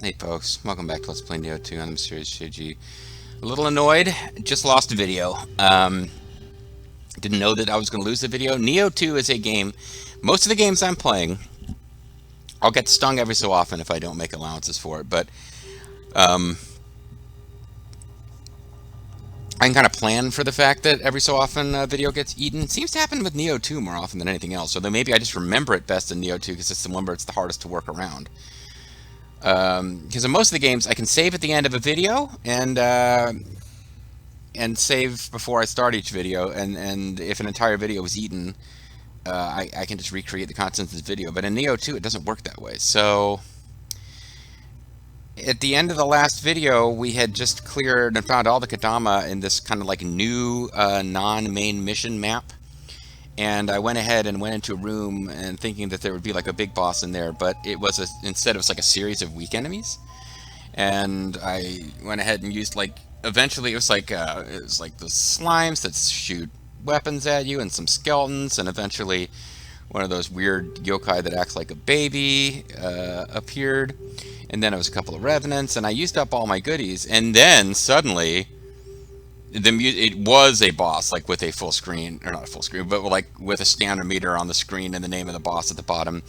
Hey folks, welcome back to Let's Play Nioh 2 on the Mysterious JG. A little annoyed, just lost a video. Didn't know that I was going to lose the video. Nioh 2 is a game, most of the games I'm playing, I'll get stung every so often if I don't make allowances for it, but um, I can kind of plan for the fact that every so often a video gets eaten. It seems to happen with Nioh 2 more often than anything else, so then maybe I just remember it best in Nioh 2 because it's the one where it's the hardest to work around. Because in most of the games, I can save at the end of a video and save before I start each video. And if an entire video was eaten, I can just recreate the contents of the video. But in Nioh 2, it doesn't work that way. So at the end of the last video, we had just cleared and found all the Kadama in this kind of like new non-main mission map. And I went ahead and went into a room and thinking that there would be like a big boss in there, but it was instead it was like a series of weak enemies. And I went ahead and used like eventually it was like the slimes that shoot weapons at you and some skeletons, and eventually one of those weird yokai that acts like a baby appeared, and then it was a couple of revenants, and I used up all my goodies, and then suddenly it was a boss, like with a full screen, or not a full screen, but like with a standard meter on the screen and the name of the boss at the bottom.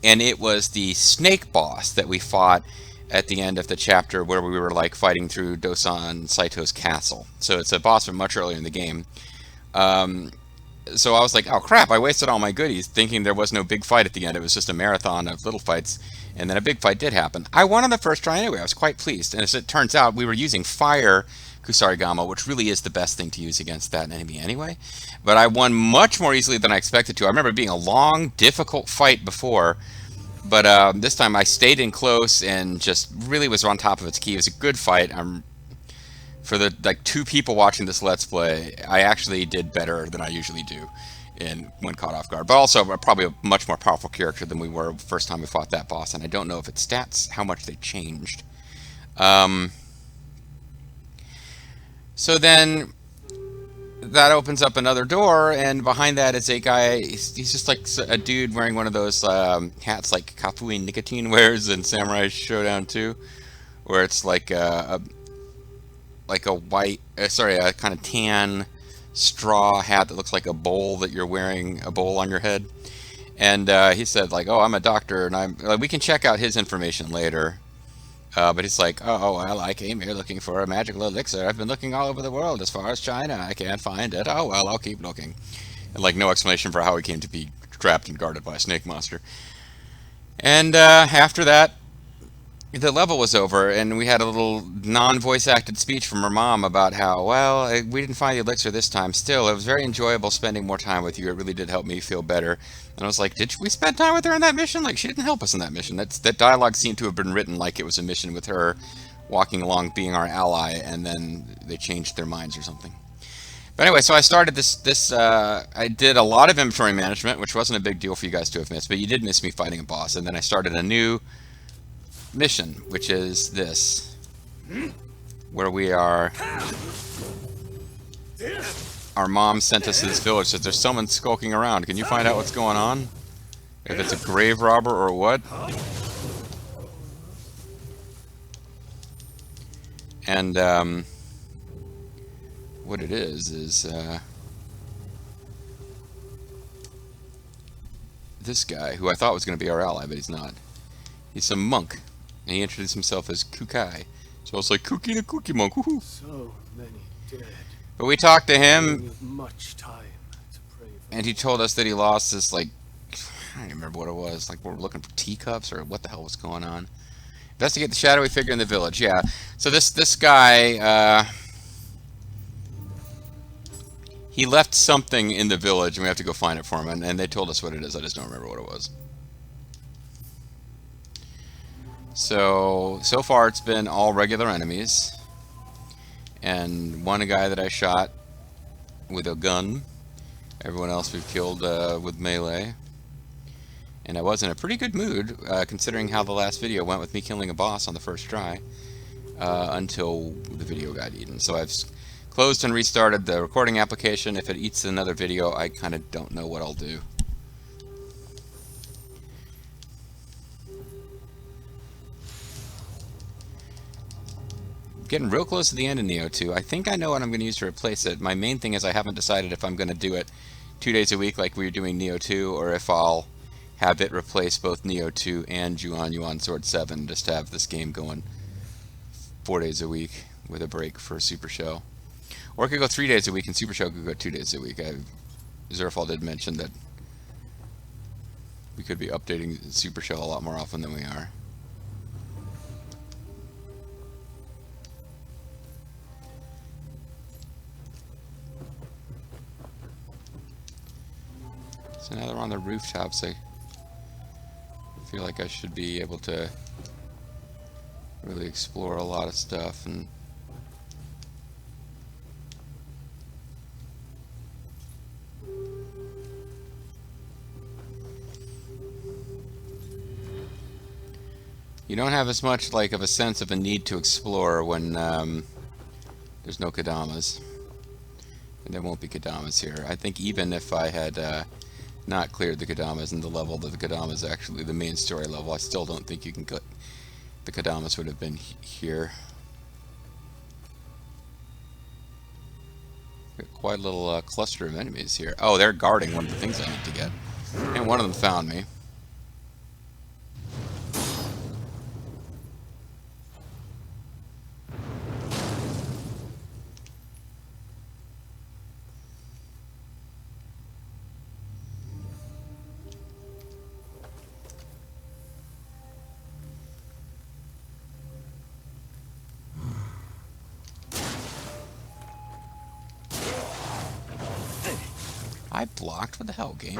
And it was the snake boss that we fought at the end of the chapter where we were like fighting through Dosan Saito's castle. So it's a boss from much earlier in the game. So I was like, oh crap, I wasted all my goodies thinking there was no big fight at the end. It was just a marathon of little fights. And then a big fight did happen. I won on the first try anyway. I was quite pleased. And as it turns out, we were using fire Kusarigama, which really is the best thing to use against that enemy anyway. But I won much more easily than I expected to. I remember it being a long, difficult fight before, but this time I stayed in close and just really was on top of its key. It was a good fight. For the like 2 people watching this Let's Play, I actually did better than I usually do when caught off guard. But also probably a much more powerful character than we were the first time we fought that boss, and I don't know if its stats, how much they changed. So then that opens up another door, and behind that is a guy. He's just like a dude wearing one of those hats like Kafui Nicotine wears in Samurai Showdown 2, where it's like a white, a kind of tan straw hat that looks like a bowl that you're wearing, a bowl on your head. And he said like, "Oh, I'm a doctor, and I'm like, we can check out his information later." But he's like, oh, well, I came here looking for a magical elixir. I've been looking all over the world as far as China. I can't find it. Oh, well, I'll keep looking. And, like, no explanation for how he came to be trapped and guarded by a snake monster. And after that, the level was over, and we had a little non-voice acted speech from her mom about how, well, we didn't find the elixir this time. Still, it was very enjoyable spending more time with you. It really did help me feel better. And I was like, did we spend time with her in that mission? Like, she didn't help us in that mission. That dialogue seemed to have been written like it was a mission with her walking along, being our ally, and then they changed their minds or something. But anyway, so I started I did a lot of inventory management, which wasn't a big deal for you guys to have missed, but you did miss me fighting a boss. And then I started a new mission, which is this, where we are. Our mom sent us to this village. Says there's someone skulking around. Can you find out what's going on? If it's a grave robber or what? And what it is this guy, who I thought was going to be our ally, but he's not. He's a monk. And he introduced himself as Kukai. So I was like, Kuki the Cookie Monk, woohoo! So many dead. But we talked to him, Much time to pray for. and he told us that he lost this, like, I don't even remember what it was. Like, we're looking for teacups, or what the hell was going on. Investigate the shadowy figure in the village, yeah. So this guy, he left something in the village, and we have to go find it for him, and they told us what it is. I just don't remember what it was. So far it's been all regular enemies, and one guy that I shot with a gun. Everyone else we've killed with melee. And I was in a pretty good mood, considering how the last video went with me killing a boss on the first try, until the video got eaten. So I've closed and restarted the recording application. If it eats another video, I kind of don't know what I'll do. getting real close to the end of Nioh 2. I think I know what I'm going to use to replace it. My main thing is I haven't decided if I'm going to do it 2 days a week like we were doing Nioh 2, or if I'll have it replace both Nioh 2 and Yuan Sword 7, just to have this game going 4 days a week with a break for Super Show. Or it could go 3 days a week and Super Show could go 2 days a week. Zerfall did mention that we could be updating Super Show a lot more often than we are. So now they're on the rooftops, I feel like I should be able to really explore a lot of stuff. And you don't have as much like of a sense of a need to explore when there's no Kadamas. And there won't be Kadamas here. I think even if I had not cleared the Kadamas and the level that the Kadamas actually the main story level, I still don't think you can get the Kadamas would have been here. Got quite a little cluster of enemies here. Oh, they're guarding one of the things I need to get. And one of them found me. I blocked? What the hell, game?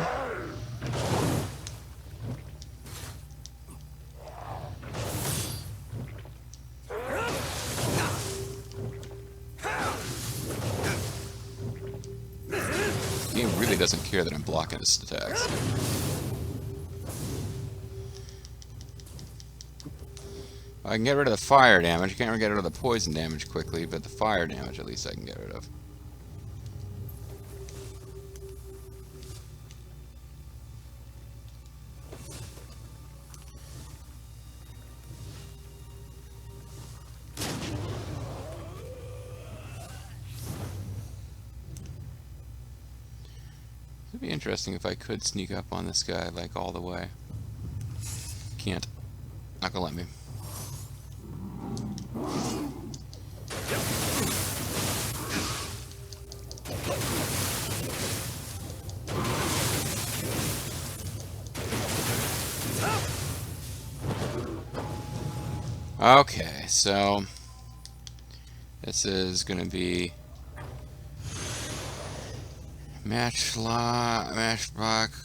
The game really doesn't care that I'm blocking his attacks. I can get rid of the fire damage. I can't really get rid of the poison damage quickly, but the fire damage at least I can get rid of. It'd be interesting if I could sneak up on this guy, like, all the way. Can't. Not gonna let me. Okay, so this is gonna be Matchblock,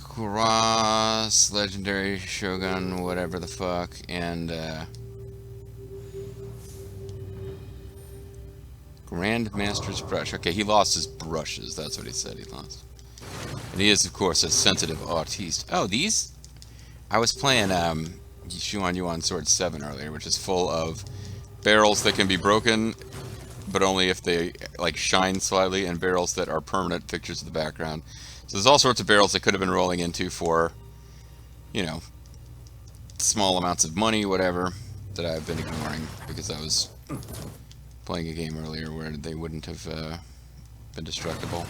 Cross, Legendary Shogun, whatever the fuck, and Grandmaster's Brush. Okay, he lost his brushes, that's what he said he lost. And he is, of course, a sensitive artiste. Oh, these? I was playing Yuan Sword 7 earlier, which is full of barrels that can be broken, but only if they like shine slightly, and barrels that are permanent fixtures of the background. So there's all sorts of barrels that could have been rolling into for, you know, small amounts of money, whatever, that I've been ignoring because I was playing a game earlier where they wouldn't have been destructible.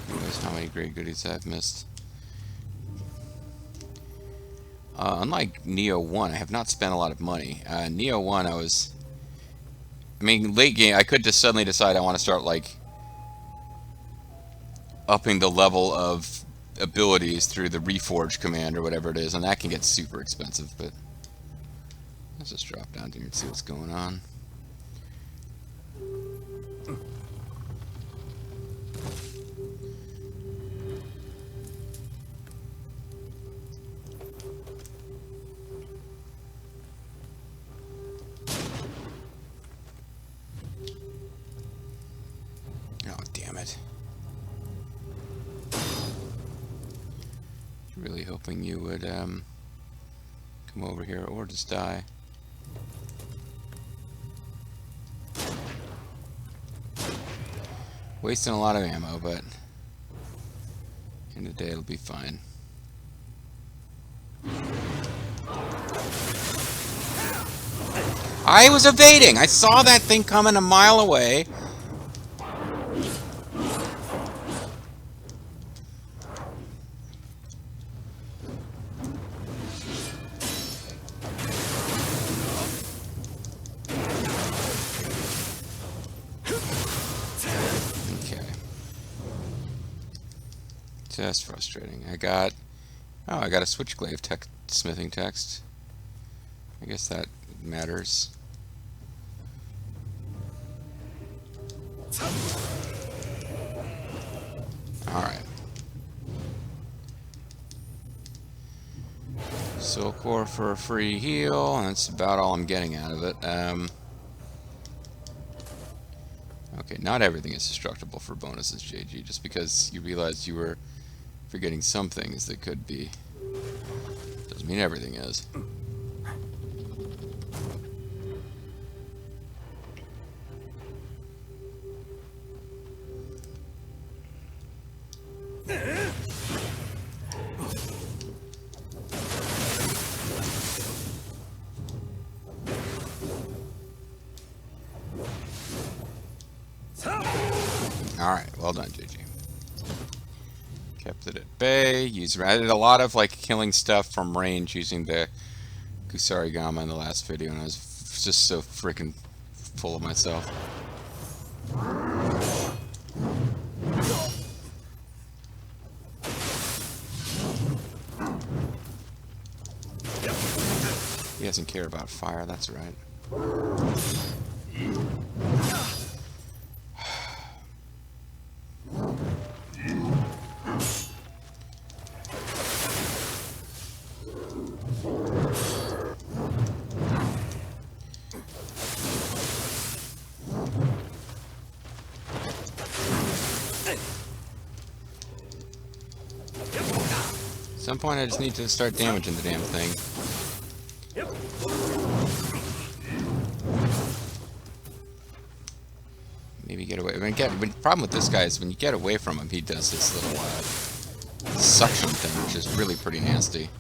Who knows how many great goodies I've missed. Unlike Nioh 1, I have not spent a lot of money. Nioh 1, I mean, late game, I could just suddenly decide I want to start, like, upping the level of abilities through the Reforge command or whatever it is, and that can get super expensive, but let's just drop down here and see what's going on. Really hoping you would come over here or just die. Wasting a lot of ammo, but in the day it'll be fine. I was evading! I saw that thing coming a mile away. Okay. Just frustrating. I got a switchglaive smithing text. I guess that matters. Alright. Soul core for a free heal. That's about all I'm getting out of it. Okay, not everything is destructible for bonuses, JG. Just because you realized you were forgetting some things that could be. Doesn't mean everything is. Alright, well done, JG. Kept it at bay. I did a lot of like killing stuff from range using the Kusarigama in the last video, and I was just so freaking full of myself. He doesn't care about fire, that's right. At some point I just need to start damaging the damn thing. Maybe get away. The problem with this guy is when you get away from him, he does this little suction thing, which is really pretty nasty.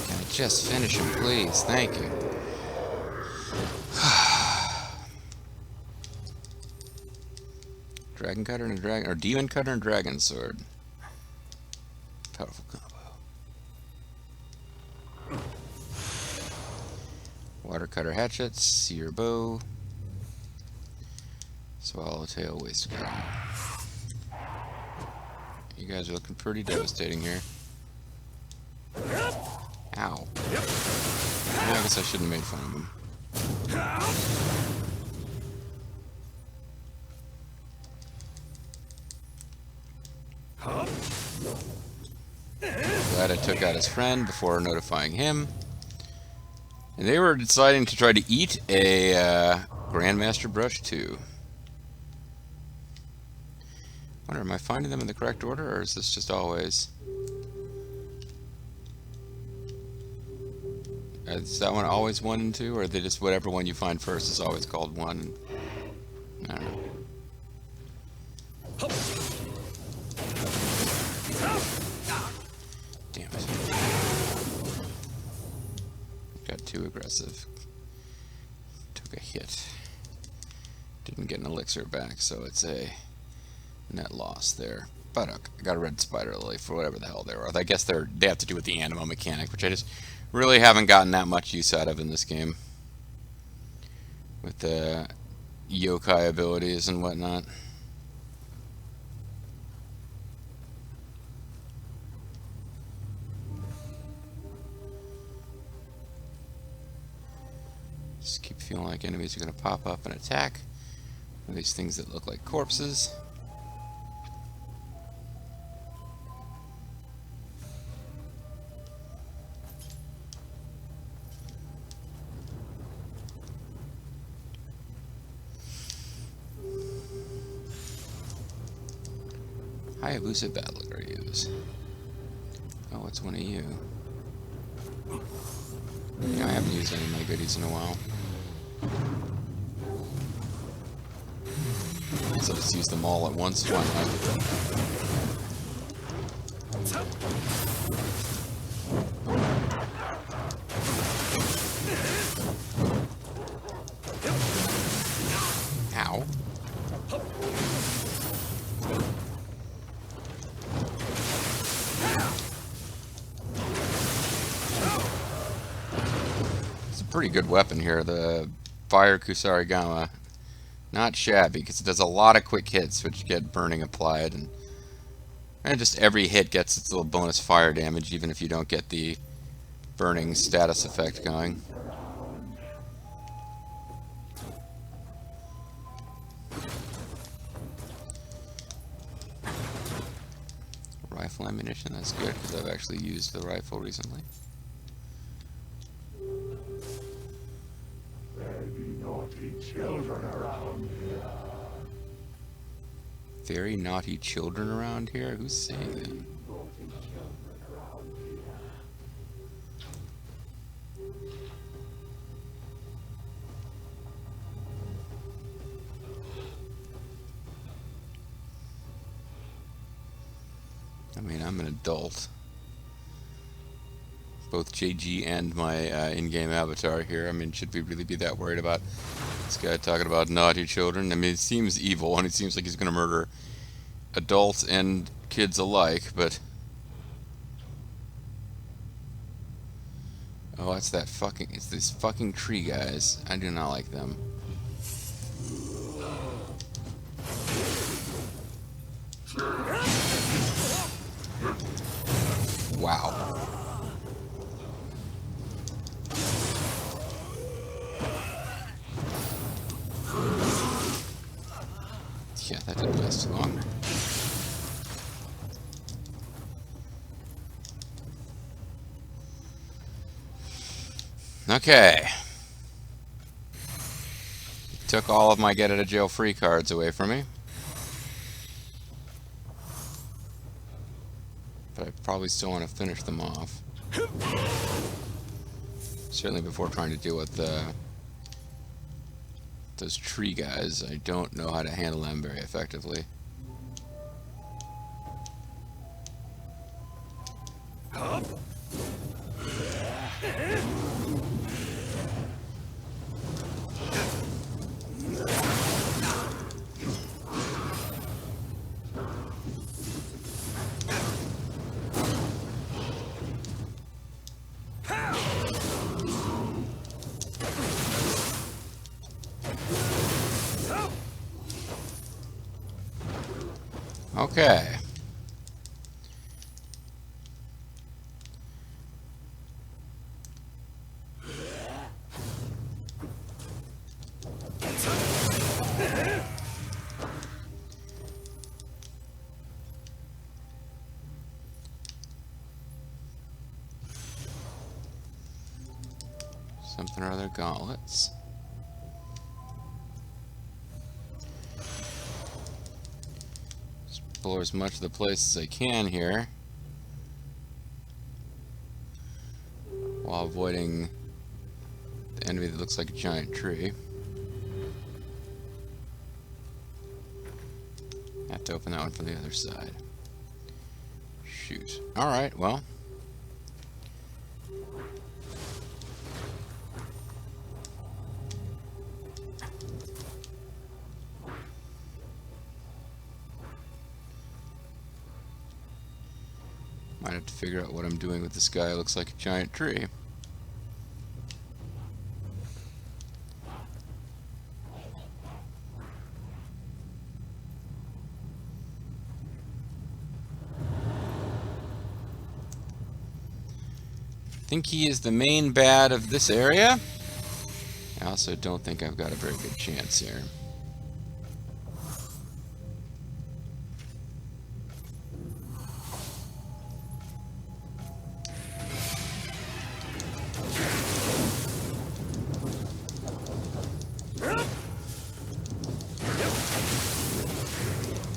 Can I just finish him, please? Thank you. Dragon Cutter and or Demon Cutter and Dragon Sword. Powerful combo. Water Cutter Hatchets, Seer Bow, Swallowtail Waistcoat. You guys are looking pretty devastating here. Ow. I guess I shouldn't have made fun of him. Glad I took out his friend before notifying him. And they were deciding to try to eat a Grandmaster Brush too. Wonder, am I finding them in the correct order, or is this just always? Is that one always 1 and 2, or are they just whatever one you find first is always called 1? I don't know. Damn it. Got too aggressive. Took a hit. Didn't get an elixir back, so it's a net loss there. But I got a red spider lily for whatever the hell they were. I guess they have to do with the animo mechanic, which I just really haven't gotten that much use out of in this game. With the yokai abilities and whatnot. Just keep feeling like enemies are going to pop up and attack. These things that look like corpses. Hayabusa battle use. Oh, it's one of you. Yeah, I haven't used any of my goodies in a while. guess I'll just use them all at once. Why not? Ow. It's a pretty good weapon here, the Fire Kusarigama. Not shabby, because it does a lot of quick hits, which get burning applied, and just every hit gets its little bonus fire damage, even if you don't get the burning status effect going. Rifle ammunition, that's good, because I've actually used the rifle recently. There be naughty children around here. Very naughty children around here? Who's saying that? Naughty children around here. I mean, I'm an adult. Both JG and my in-game avatar here. I mean, should we really be that worried about this guy talking about naughty children? I mean, it seems evil, and it seems like he's going to murder adults and kids alike, but... Oh, it's that fucking... It's these fucking tree guys. I do not like them. Wow. Yeah, that didn't last too long. Okay. Took all of my get out of jail free cards away from me. But I probably still want to finish them off. Certainly before trying to deal with those tree guys. I don't know how to handle them very effectively. Okay. Something or other gauntlets. Explore as much of the place as I can here, while avoiding the enemy that looks like a giant tree. Have to open that one from the other side. Shoot. Alright, well. Might have to figure out what I'm doing with this guy. It looks like a giant tree. I think he is the main bad of this area. I also don't think I've got a very good chance here.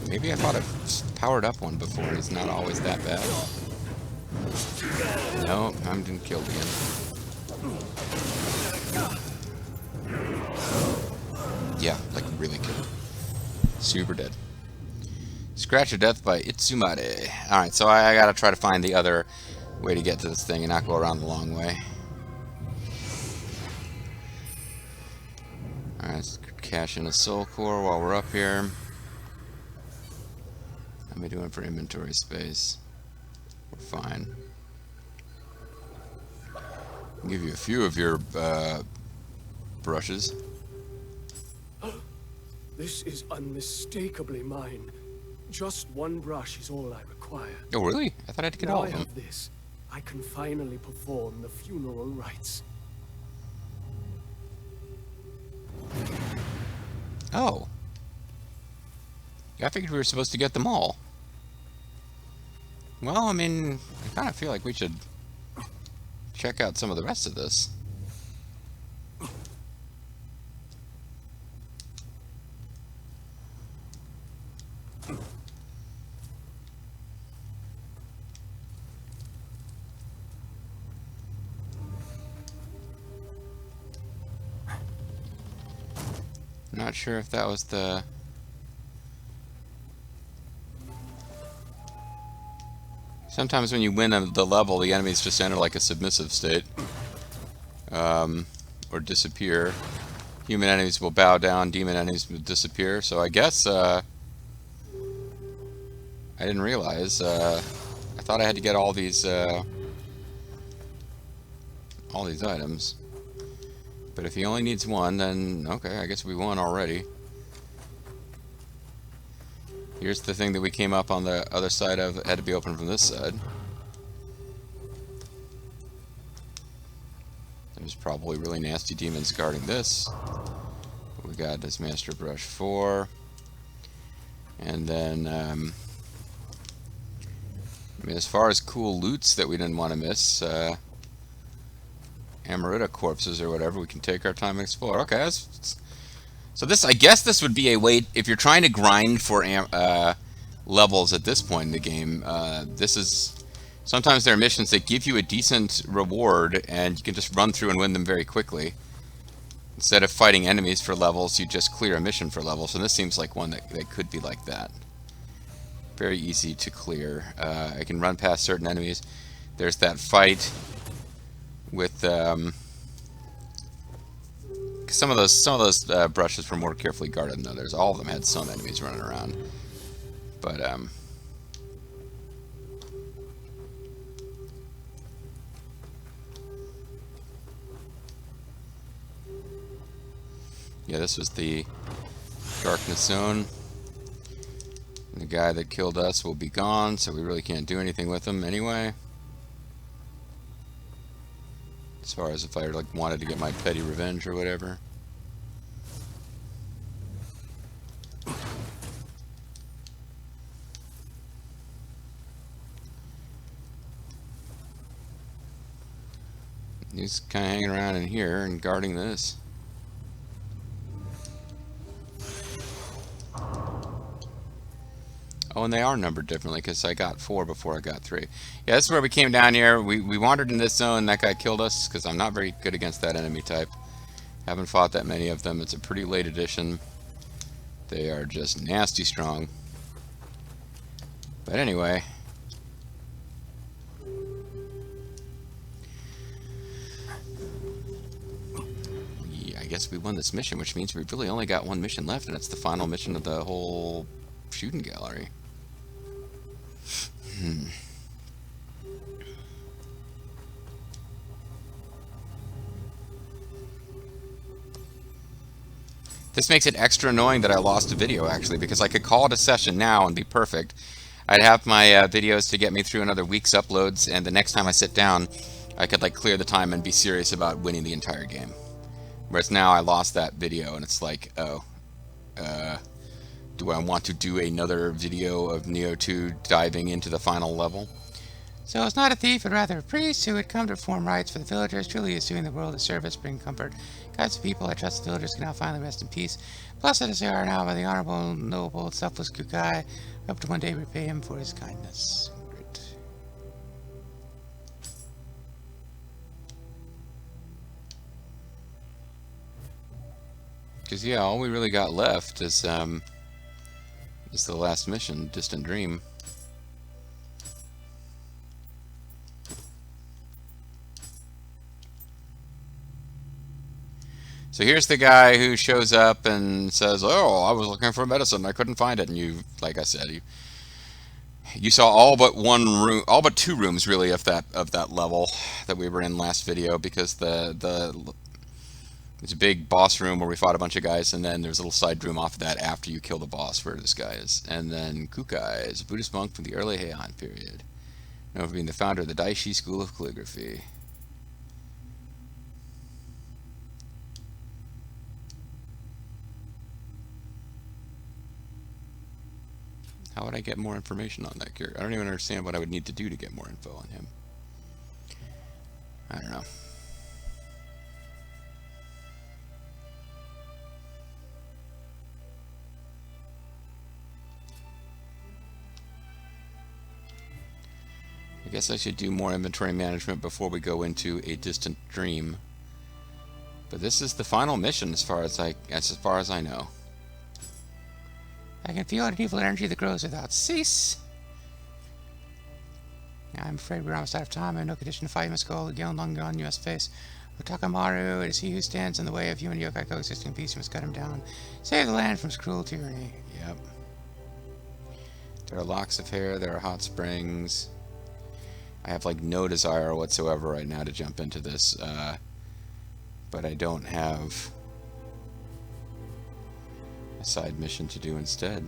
Maybe I thought I've powered up one before. He's not always that bad. No, I'm getting killed again. Yeah, like really killed. Super dead. Scratch of Death by Itsumade. Alright, so I gotta try to find the other way to get to this thing and not go around the long way. Alright, let's cash in a soul core while we're up here. How am I doing for inventory space? We're fine. I'll give you a few of your brushes. This is unmistakably mine. Just one brush is all I require. Oh, really? I thought I had to get Now all I of them. have this. I can finally perform the funeral rites. Oh. I figured we were supposed to get them all. Well, I mean, I kind of feel like we should check out some of the rest of this. I'm not sure if that was the... Sometimes when you win the level, the enemies just enter like a submissive state. Or disappear. Human enemies will bow down, demon enemies will disappear. So I guess, I didn't realize, I thought I had to get all these items. But if he only needs one, then okay, I guess we won already. Here's the thing that we came up on the other side of. It had to be opened from this side. There's probably really nasty demons guarding this. We got this Master Brush 4. And then, I mean, as far as cool loots that we didn't want to miss, Amarita corpses or whatever, we can take our time and explore. Okay, so this, I guess this would be a way, if you're trying to grind for levels at this point in the game, this is, sometimes there are missions that give you a decent reward and you can just run through and win them very quickly. Instead of fighting enemies for levels, you just clear a mission for levels, and this seems like one that could be like that. Very easy to clear. I can run past certain enemies. There's that fight with some of those brushes were more carefully guarded than others. All of them had some enemies running around, but yeah, this was the Darkness Zone. And the guy that killed us will be gone, so we really can't do anything with him anyway. As far as if I like wanted to get my petty revenge or whatever. He's kind of hanging around in here and guarding this. Oh, and they are numbered differently because I got 4 before I got 3. Yeah, this is where we came down here. We wandered in this zone. That guy killed us because I'm not very good against that enemy type. Haven't fought that many of them. It's a pretty late edition. They are just nasty strong. But anyway. Yeah, I guess we won this mission, which means we've really only got one mission left, and it's the final mission of the whole shooting gallery. This makes it extra annoying that I lost a video, actually, because I could call it a session now and be perfect. I'd have my videos to get me through another week's uploads, and the next time I sit down, I could like clear the time and be serious about winning the entire game. Whereas now I lost that video, and it's like, oh, do I want to do another video of Nioh 2 diving into the final level? So it's not a thief, but rather a priest who had come to perform rites for the villagers. Truly is doing the world a service, bring comfort. Guides the people, I trust the villagers can now finally rest in peace. Blessed as they are now by the honorable, noble, selfless Kukai. I hope to one day repay him for his kindness. Great. Because, yeah, all we really got left is, This is the last mission, Distant Dream. So here's the guy who shows up and says, "Oh, I was looking for medicine. I couldn't find it." And you, like I said, you saw all but one room, all but two rooms really of that level that we were in last video, because it's a big boss room where we fought a bunch of guys, and then there's a little side room off of that after you kill the boss where this guy is. And then Kukai is a Buddhist monk from the early Heian period, known for being the founder of the Daishi School of Calligraphy. How would I get more information on that character? I don't even understand what I would need to do to get more info on him. I don't know. I guess I should do more inventory management before we go into a distant dream. But this is the final mission as far as I know. I can feel an evil energy that grows without cease. I'm afraid we're almost out of time. I have no condition to fight. You must go Gyeonlong-gon, you must face Otakamaru. It is he who stands in the way of human yokai coexisting in peace. You must cut him down. Save the land from his cruel tyranny. Yep. There are locks of hair. There are hot springs. I have like no desire whatsoever right now to jump into this, but I don't have a side mission to do instead.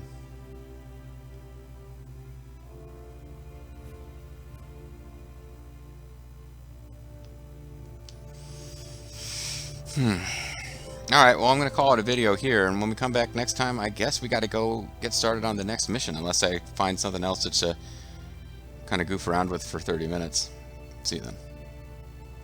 Alright, well, I'm going to call it a video here, and when we come back next time, I guess we got to go get started on the next mission, unless I find something else to kind of goof around with for 30 minutes. See you then.